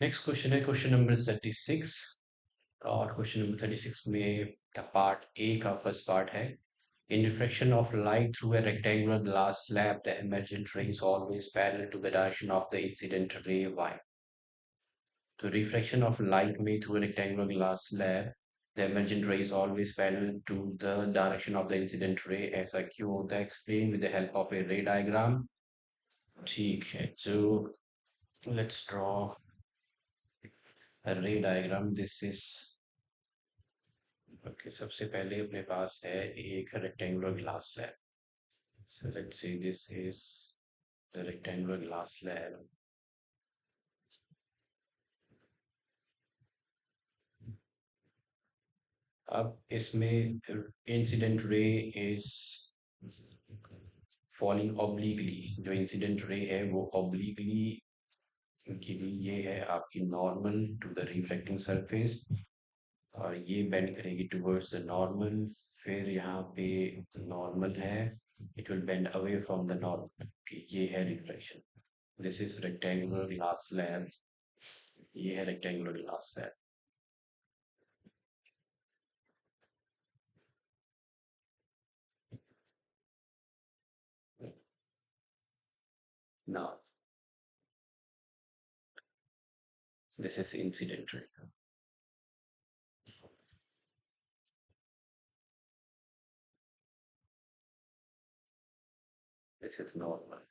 Next question है question number 36। और question number 36 में पार्ट ए का फर्स्ट पार्ट है। In refraction of light through a rectangular glass slab, the emergent ray is always parallel to the direction of the incident ray. Why? तो refraction of light में through a rectangular glass slab, the emergent ray is always parallel to the direction of the incident ray. ऐसा क्यों होता है? Explain with the help of a ray diagram. ठीक है, so let's draw a ray diagram. This is okay. सबसे पहले अपने पास है एक rectangular glass slab. So let's say this is the rectangular glass slab. अब इसमें incident ray is falling obliquely. जो इंसिडेंट रे है वो ऑब्लिकली गिरी, ये है आपकी normal to the reflecting surface, और ये बेंड करेगी टुवर्ड्स द नॉर्मल। फिर यहाँ पे नॉर्मल है, it will bend away from the normal. ये है reflection. This is rectangular glass slab. ये है rectangular glass slab. Now this is incident ray, this is normal.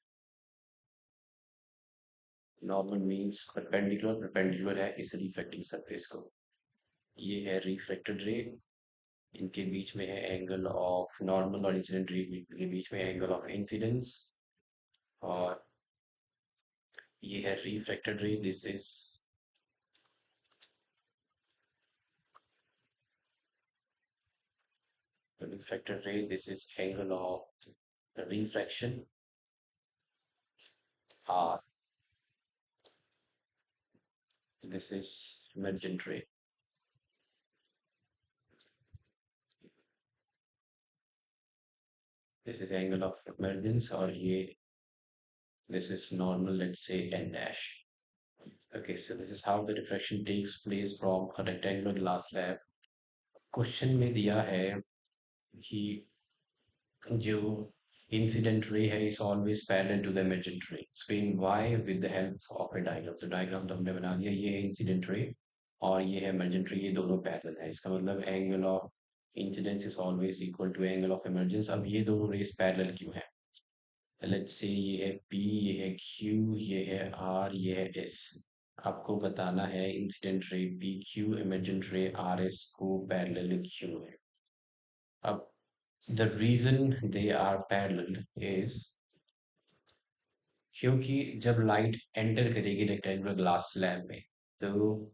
Normal means perpendicular, perpendicular है इस रिफ्लेक्टिंग सरफेस को। ये है रिफ्लेक्टेड रे, इनके बीच में है एंगल ऑफ नॉर्मल और इंसिडेंट रे के बीच में एंगल ऑफ इंसिडेंस। और ये है reflected ray, this is reflected ray, this is angle of refraction R, this is emergent ray। This is angle of emergence, और ये this is normal, let's say n dash। Okay, so this is how the diffraction takes place from a rectangular glass slab। Question में दिया है कि जो incident ray है is always parallel to the emergent ray. Explain why with the help of a diagram. तो diagram तो हमने बना दिया, ये है इंसिडेंट रे और ये है इमेजिन रे, ये दोनों पैरेलल है। इसका मतलब angle of incidence is always equal to angle of emergence. अब ये दोनों रेस पैरेलल क्यों है? लेट्स से ये है पी, ये है क्यू, ये है आर, ये है एस। आपको बताना है incident ray P Q imagine रे आर एस को पैरेलल क्यों है। अब the reason they are parallel is क्योंकि जब लाइट एंटर करेगी रेक्टेंगुलर ग्लास स्लैब में, तो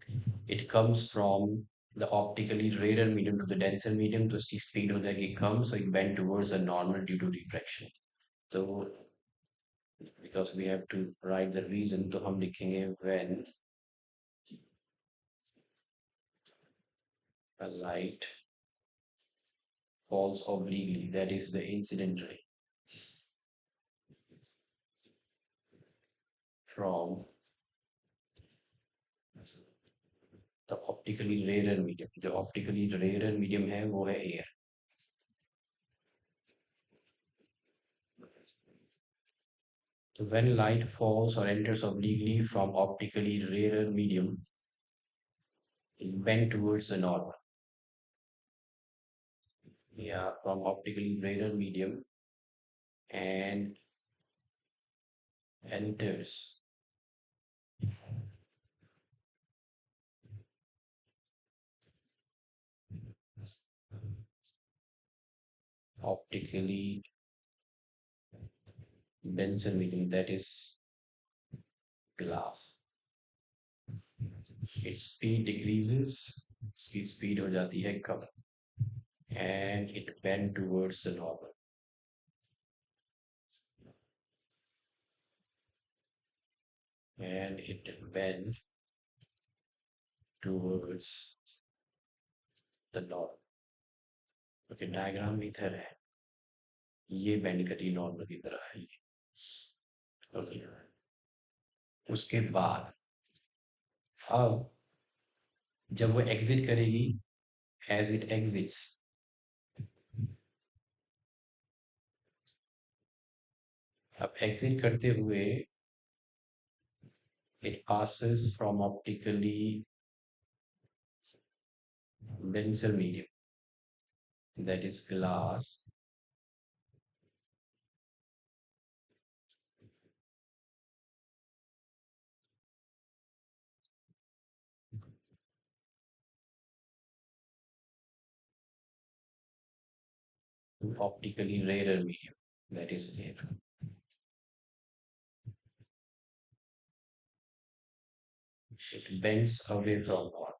it comes from the optically rare medium to the denser medium, तो इसकी स्पीड हो जाएगी कम, so it bend towards the normal due to refraction. तो because we have to write the reason, तो हम लिखेंगे when a light falls obliquely, that is the incident ray, from the optically rare medium. जो optically rare medium है वो है air. So when light falls or enters obliquely from optically rarer medium, it bend towards the normal. Yeah, from optically rarer medium and enters optically denser medium, that is glass. Its speed decreases, उसकी speed हो जाती है कम, and it bend towards the normal, and it bend towards the normal। Okay, diagram इधर है, ये bend करी normal की तरफ है। ओके, उसके बाद अब जब वो एग्जिट करेगी, एज इट एग्जिट्स, अब एग्जिट करते हुए it passes from optically denser medium, that is glass, to optically rarer medium, that is air. It bends away from water.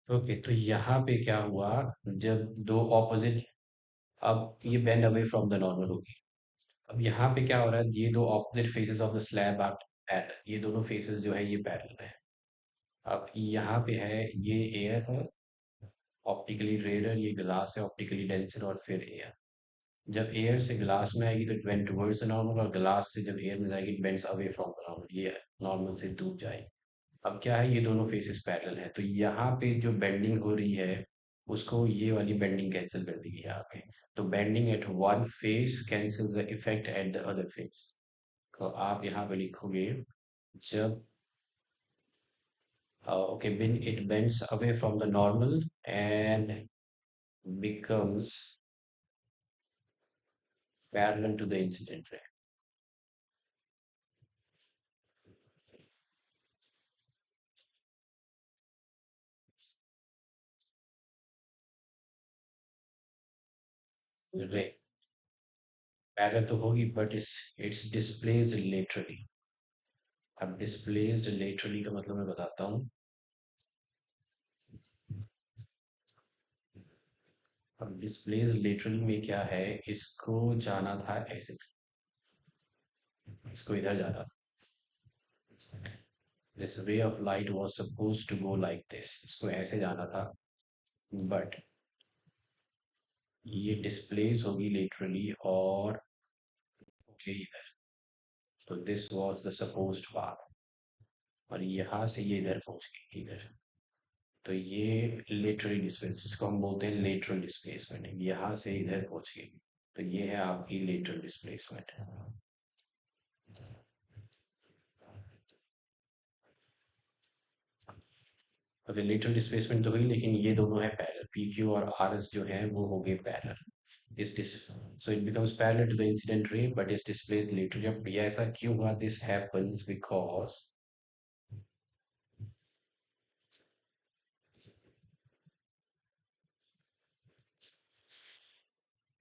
Okay, तो यहाँ पे क्या हुआ, जब दो ऑपोजिट, अब ये bend away from the normal होगी। अब यहाँ पे क्या हो रहा है, ये दो opposite faces of the slab are parallel, ये दोनों फेसेस जो है ये पैरेलल है। अब यहाँ पे है, ये एयर है, ऑप्टिकली रेयर, ये ग्लास है, ऑप्टिकली डेंसर, और फिर एयर। जब एयर से ग्लास में आएगी तो it bend towards the normal, और ग्लास से जब एयर में जाएगी it bends away from the normal, ये नॉर्मल से दूर जाएगी। अब क्या है, ये दोनों फेसेस पैरेलल है, तो यहाँ पे जो बेंडिंग हो रही है उसको ये वाली बेंडिंग कैंसिल कर देगी यहाँ पे। तो bending at one face cancels the effect at the other face. तो आप यहाँ पे लिखोगे, जब okay, when it bends away from the normal and becomes parallel to the incident ray, parallel तो होगी बट इट्स डिस्प्लेस्ड लेटरली। अब displaced laterally का मतलब मैं बताता हूँ। अब डिस्प्लेस्ड लेटरली में क्या है, इसको जाना था ऐसे, इसको इधर जाना था। This ray of light was suppose to go like this, इसको ऐसे जाना था, बट ये डिस्प्लेस होगी लेटरली और होगी इधर। तो this was the supposed path, और यहाँ से ये इधर पहुंच गई इधर। तो ये लेटरली डिस्प्लेस, जिसको हम बोलते हैं लेटरल डिस्प्लेसमेंट, यहाँ से इधर पहुंच गई। तो ये है आपकी लेटरल डिस्प्लेसमेंट। अगर लेटरल डिस्प्लेसमेंट तो हुई, लेकिन ये दोनों है पैरेलल, पी क्यू और आर एस जो है वो हो गए पैरेलल। इस this so it becomes parallel to the incident ray but is displaced laterally. अब ये ऐसा क्यों हुआ, दिस हैपेंस बिकॉज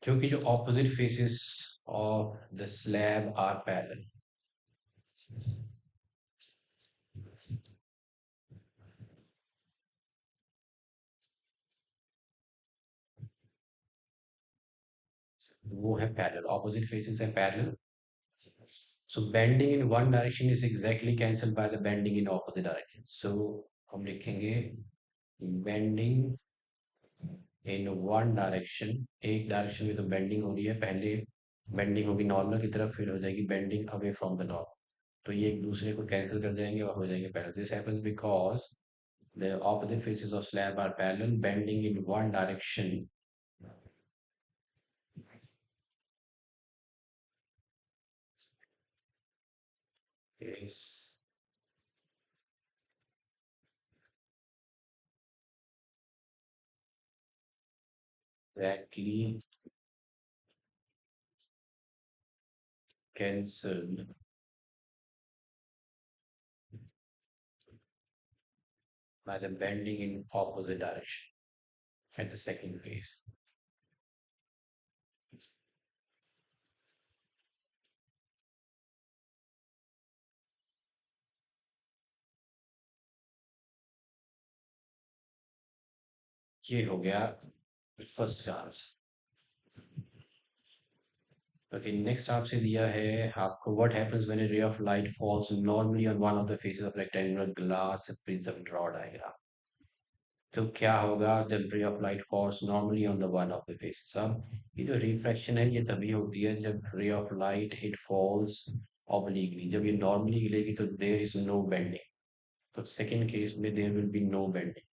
क्योंकि जो opposite faces of the slab are parallel, वो है पैरेलल, ऑपोजिट फेसेस है parallel. So bending in one direction is exactly cancelled by the bending in opposite direction. So हम लिखेंगे bending in one direction, एक direction में तो bending हो रही है, पहले बेंडिंग होगी नॉर्मल की तरफ, फिर हो जाएगी bending away from the normal. तो ये एक दूसरे को कैंसिल कर जाएंगे और हो जाएंगे parallel. This happens because the opposite faces of slab are parallel, bending in one direction is exactly cancelled by the bending in opposite direction at the second phase। ये हो गया फर्स्ट का आंसर। ओके, नेक्स्ट आपसे दिया है आपको, what happens when a रे of light falls normally on one of the faces of rectangular glass prism, draw diagram. तो क्या होगा जब ray of light falls normally on the one of the faces. अब ये जो रिफ्रैक्शन है ये तभी होती है जब ray of light it falls obliquely. जब ये नॉर्मली गिरेगी तो देयर इज नो बेंडिंग। तो सेकंड केस में there will be no bending,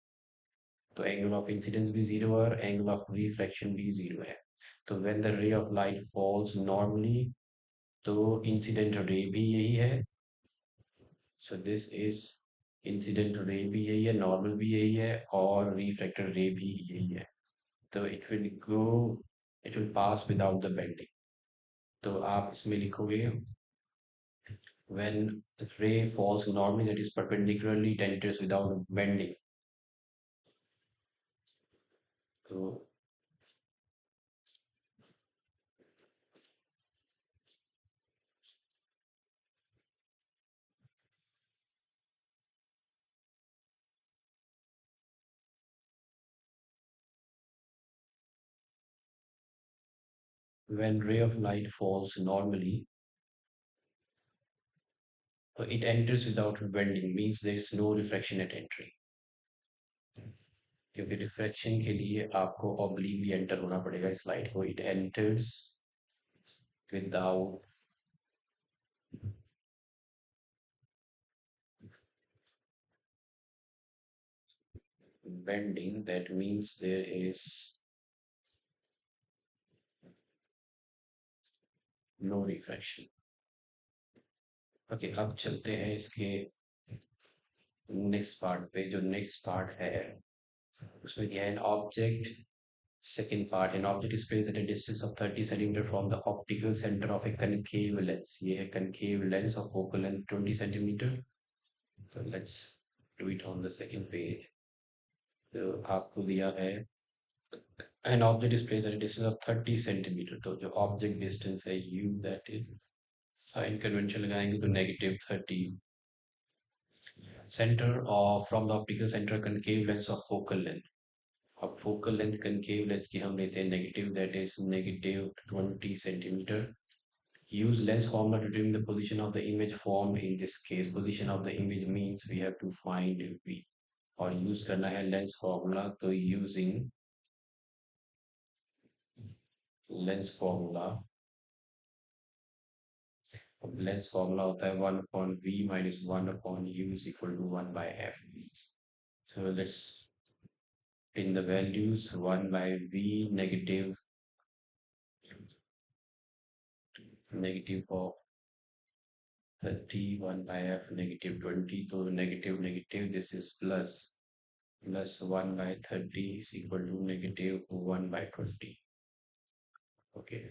तो एंगल ऑफ इंसिडेंस भी जीरो है और एंगल ऑफ रिफ्रैक्शन भी जीरो है। तो when the ray of light falls normally, तो इंसिडेंट रे भी यही है। So this is incident ray भी यही है, नॉर्मल भी यही है और रिफ्रैक्टेड रे भी यही है। तो it will pass without the bending. तो आप इसमें लिखोगे when ray falls normally, that is perpendicularly, it enters without bending. तो when ray of light falls normally, it enters without bending, means there is no refraction at entry। क्योंकि refraction के लिए आपको obliquely enter होना पड़ेगा इस light को। It enters without bending, that means there is no refraction। Okay, अब चलते हैं इसके नेक्स्ट पार्ट पे। जो नेक्स्ट पार्ट है उसमें दिया है object. Second part, an object is placed at a distance of 30 centimeter from the optical center of a concave lens। ये है concave lens of focal length 20 centimeter। So let's do it on the second page। तो आपको दिया है an object is placed at a distance of 30 centimeter। तो जो object distance है u, that is sign convention लगाएंगे तो -30 center of from the optical center concave lens of focal length। अब फोकल लेंथ कनकेव लेंस की हम लेते हैं negative, that is -20 centimeter। Use lens formula to determine the position of the image formed in this case। Position of the image means we have to find v, और use करना है lens formula। तो using lens formula, lens formula होता है 1/v minus 1/u is equal to 1/f। So let's in the values 1/v negative of 30, 1/f -20, तो negative negative, this is plus 1/30 is equal to -1/20। Okay,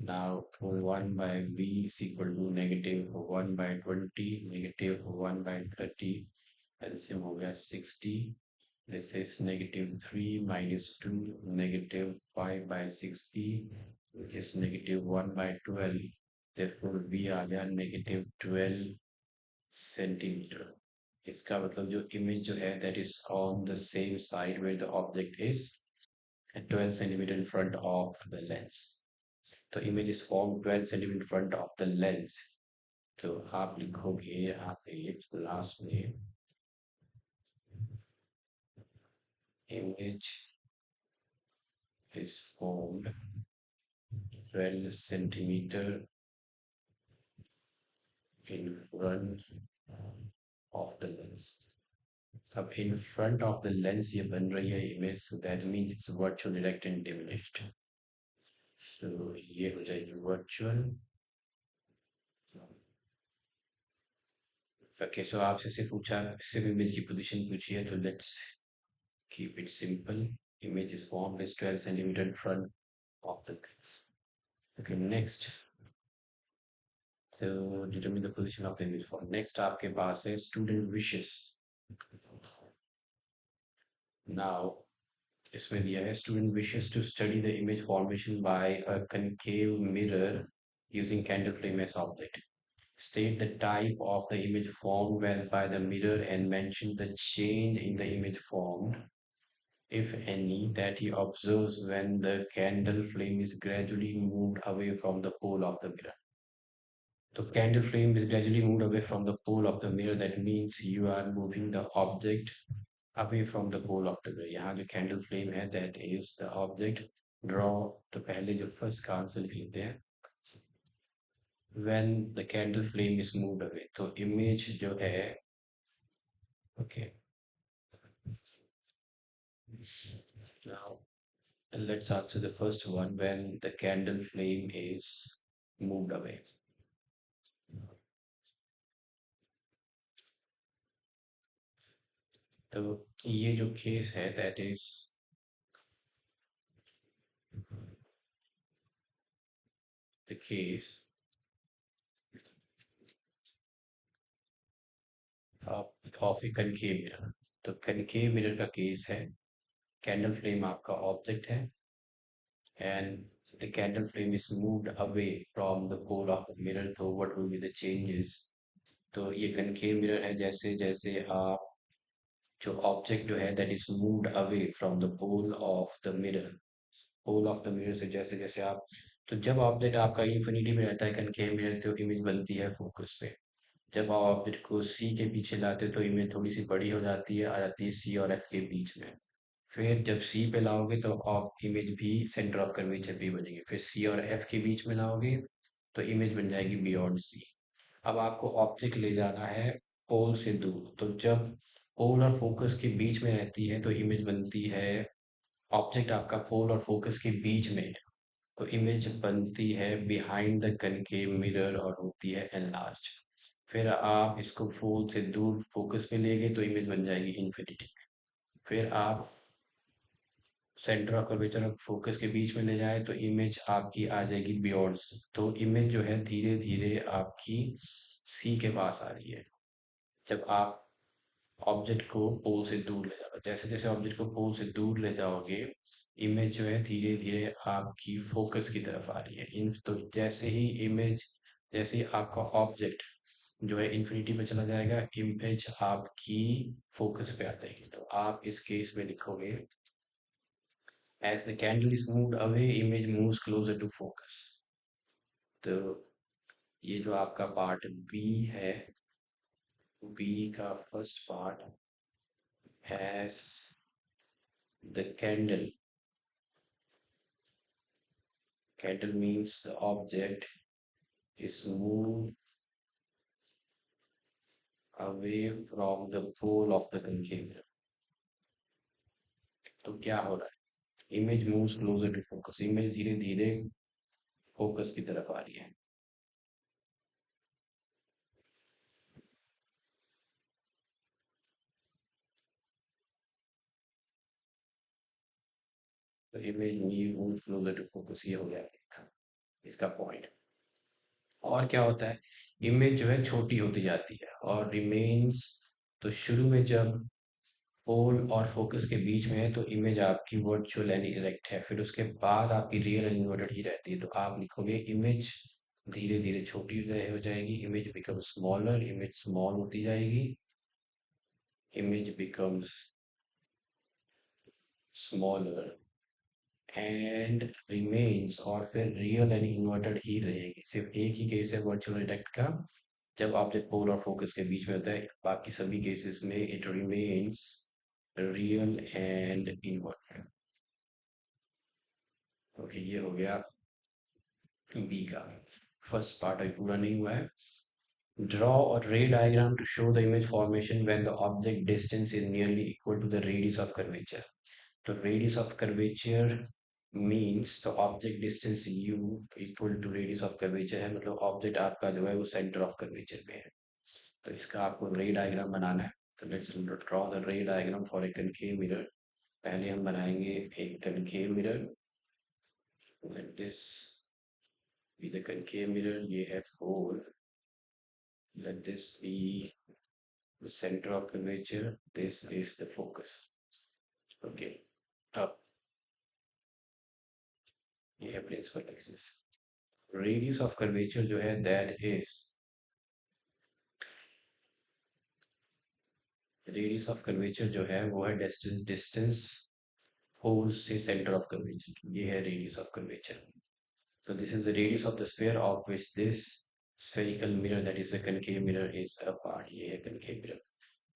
now 1/v is equal to -1/20, -1/30, LCM हो गया 60। This is -3 minus 2, -5/60, which is -1/12। therefore v आ गया -12 centimeter। इसका मतलब जो image जो है that is on the same side where the object is, and 12 centimeter in front of the lens। तो image is formed 12 centimeter in front of the lens। तो आप लिखोगे यहाँ पे लास्ट में image is formed 12 centimeter in front of the lens। अब in front of the lens ये बन रही है image, so that means it's virtual direct and diminished। so ये हो जाएगी virtual। ओके, सो आपसे सिर्फ पूछा, सिर्फ इमेज की पोजीशन पूछी है, तो let's keep it simple. Image is form is 12 centimeter in front of the lens। Okay, next, so determine the position of the image form। Next आपके पास है स्टूडेंट विशेस। नाउ इसमें दिया है student wishes to study the image formation by a concave mirror using candle flame as object। State the type of the image formed well by the mirror and mention the change in the image formed, if any, that he observes when the candle flame is gradually moved away from the pole of the mirror। The candle flame is gradually moved away from the pole of the mirror, that means you are moving the object away from the pole of the mirror. यहाँ जो candle flame है that is the object. Draw तो पहले जो first का answer लिख लेते हैं, when the candle flame is moved away, तो इमेज जो है, okay, now let's answer the first one, when the candle flame is moved away. तो ये जो केस है that is the case of a concave mirror. तो concave mirror का case है, कैंडल फ्लेम आपका ऑब्जेक्ट है and the candle flame is moved away from the pole of the mirror, तो what will be the changes? तो ये concave mirror है, जैसे जैसे आप जो ऑब्जेक्ट जो है that is moved away from the pole of the mirror, pole of the mirror से जैसे जैसे आप, तो जब ऑब्जेक्ट आपका इंफिनिटी में रहता है कनकेव मिरर, तो इमेज बनती है फोकस पे। जब आप ऑब्जेक्ट को सी के पीछे लाते हो तो इमेज थोड़ी सी बड़ी हो जाती है, आ जाती है सी और एफ के बीच में। फिर जब सी पे लाओगे तो आप इमेज भी सेंटर ऑफ कर्वेचर भी बनेगी, फिर सी और एफ के बीच में लाओगे तो इमेज बन जाएगी बियॉन्ड सी। अब आपको ऑब्जेक्ट ले जाना है पोल से दूर, तो जब पोल और फोकस के बीच में रहती है तो इमेज बनती है, ऑब्जेक्ट आपका पोल और फोकस के बीच में है तो इमेज बनती है बिहाइंड द कनकेव मिरर और होती है एनलार्ज। फिर आप इसको पोल से दूर फोकस में ले गए तो इमेज बन जाएगी इन्फिनिटी। फिर आप सेंटर ऑफ कर्वेचर और फोकस के बीच में ले जाए तो इमेज आपकी आ जाएगी बियॉन्ड सी। तो इमेज जो है धीरे धीरे आपकी सी के पास आ रही है जब आप ऑब्जेक्ट को पोल से दूर ले जाओगे। जैसे जैसे ऑब्जेक्ट को पोल से दूर ले जाओगे इमेज जो है धीरे धीरे आपकी फोकस की तरफ आ रही है। इन तो जैसे ही इमेज, जैसे ही आपका ऑब्जेक्ट जो है इन्फिनिटी पे चला जाएगा इमेज आपकी फोकस पे आ जाएगी। तो आप इस केस में लिखोगे as the candle is moved away image moves closer to focus। तो ये जो आपका पार्ट बी है, बी का first part, as the candle, candle means the object is moved away from the pole of the container। तो क्या हो रहा है, image moves closer to focus, image धीरे धीरे फोकस की तरफ आ रही है। तो image moves closer to focus, ये हो गया इसका पॉइंट। और क्या होता है, इमेज जो है छोटी होती जाती है और रिमेन्स, तो शुरू में जब पोल और फोकस के बीच में है तो इमेज आपकी वर्चुअल एंड इरेक्ट है, फिर उसके बाद आपकी रियल एंड इन्वर्टेड ही रहती है। तो आप लिखोगे इमेज धीरे धीरे छोटी हो जाएगी, image become smaller, image small होती जाएगी, image becomes smaller and remains, और फिर रियल एंड इन्वर्टेड ही रहेगी। सिर्फ एक ही केस है वर्चुअल इरेक्ट का, जब ऑब्जेक्ट पोल और फोकस के बीच में होता है, बाकी सभी केसेस में it remains real and inverted. Okay, ये हो गया बी का फर्स्ट पार्ट, अभी पूरा नहीं हुआ है। ड्रॉ और ray diagram to show the image formation when the object distance is nearly equal to the radius of curvature. तो रेडियस ऑफ कर्वेचर मीन्स तो object distance u equal to radius of curvature है, मतलब object आपका जो है वो centre of curvature में है। तो इसका आपको रे डायग्राम बनाना है। तो लेट्स ड्रॉ द रे diagram for a concave mirror. पहले हम बनाएंगे एक concave mirror, let this be the concave mirror, ये है whole, let this be the center of curvature, this is the focus। okay, अब ये है principal axis. Radius of curvature जो है that is, radius of curvature जो है वो है डिस्टेंस, डिस्टेंस होल से सेंटर ऑफ कर्वेचर, ये है radius of curvature. so this is the radius of the sphere of which this spherical mirror that is a concave mirror is a part, ये है concave mirror।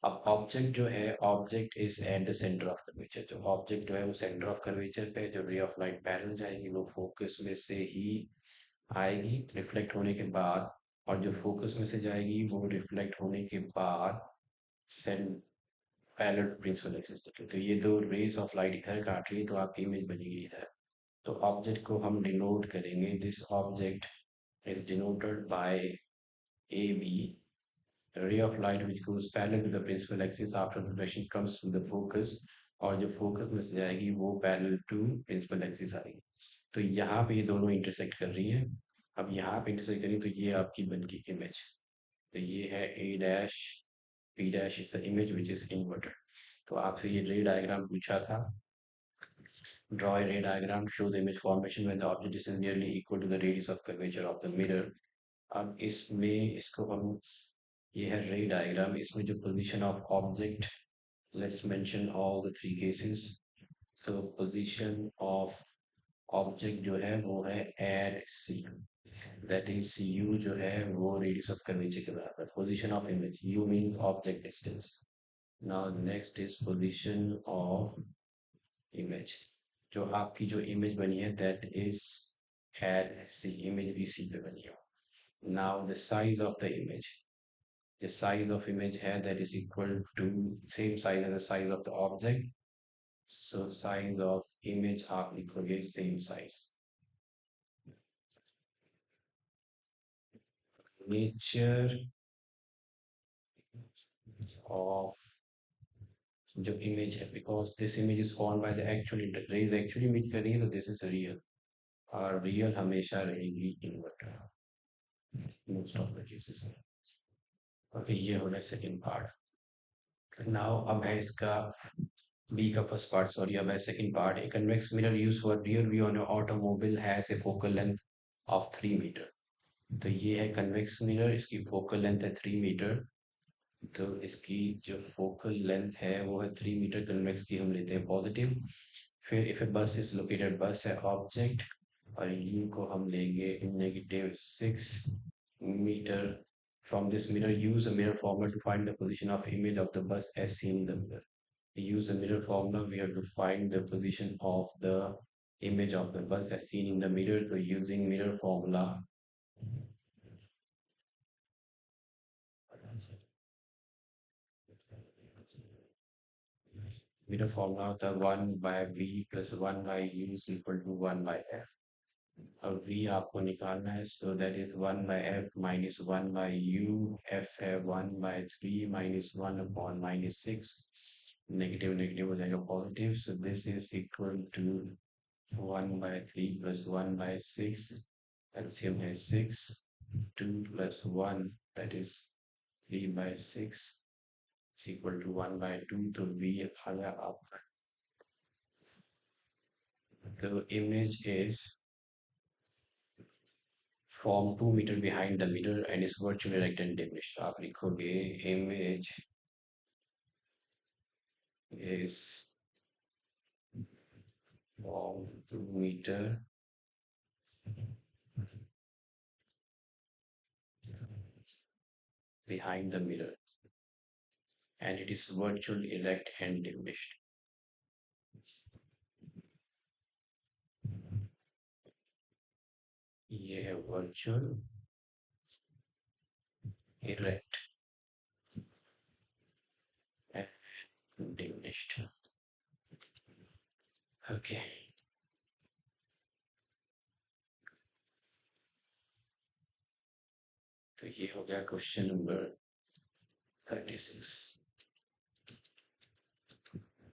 अब object जो है, object is at the centre of curvature. जो object जो है वो centre of curvature पे, जो रे ऑफ लाइट पैरेलल जाएगी वो फोकस में से ही आएगी रिफ्लेक्ट होने के बाद, और जो फोकस में से जाएगी वो रिफ्लेक्ट होने के बाद सेंट पैरेलल प्रिंसिपल एक्सिस निकले। तो ये दो रेज ऑफ लाइट इधर काट रही है तो आपकी इमेज बनेगी इधर। तो ऑब्जेक्ट को हम डिनोट करेंगे, this object is denoted by A B, ray of light which goes parallel to the principal axis after reflection comes to the focus, और जो फोकस में से जाएगी वो पैरेलल टू प्रिंसिपल एक्सिस आएगी। तो यहाँ पे ये दोनों इंटरसेक्ट कर रही हैं। अब यहाँ पे इंटरसेक्ट करें तो ये आपकी बन की इमेज। तो ये है A dash, B dash is the image which is inverted. तो आपसे ये रे डायग्राम पूछा था, draw a ray diagram, show the image formation when the object is nearly equal to the radius of curvature of the mirror। अब इसमें इसको हम, ये है रे डायग्राम, इसमें जो position of object, let's mention all the three cases. तो पोजीशन ऑफ ऑब्जेक्ट जो है वो है at C, that is u जो है वो रेडियस ऑफ कर्वेचर के बराबर। Position of image, u means object distance. Now next is position of image, जो आपकी जो इमेज बनी है that is at C, image भी सी पे बनी है। Now the size of the image, the size of image here that is equal to same size as the size of the object, so size of image are equally same size। nature of जो image है, because this image is formed by the actual rays actually meet कर रही है, तो this is real, और real हमेशा रहेगी inverted most of the cases में। अभी ये हो गया सेकेंड पार्ट। नाउ अब है इसका बी का फर्स्ट पार्ट, सॉरी, अब है second part. A convex mirror used for rear view on your automobile has a focal length of 3 metre. तो ये है कन्वेक्स मिरर, इसकी फोकल लेंथ है 3 मीटर। तो इसकी जो फोकल लेंथ है वो है 3 मीटर, कन्वेक्स की हम लेते हैं पॉजिटिव। फिर इफ ए बस इज लोकेटेड, बस है ऑब्जेक्ट, और यू को हम लेंगे -6 metre. From this mirror use a mirror formula to find the position of image of the bus as seen in the mirror. Use the mirror formula, we have to find the position of the image of the bus as seen in the mirror। So using mirror formula, the 1 by v plus 1 by u is equal to 1 by f। अब v आपको निकालना है, so that is 1 by f minus 1 by u, f है 1 by 3 minus 1 upon -6, negative negative हो जाएगा positive, so this is equal to 1 by 3 plus 1 by 6, LCM has 6, 2 plus 1 that is 3 by 6 is equal to 1 by 2। तो V आ गया आपका। The image is from 2 meter behind the mirror and is virtually rectangular। आप लिखोगे image is from 2 meter behind the mirror and it is virtually erect and diminished। ये है virtual erect and diminished। Okay, तो ये हो गया question number 36।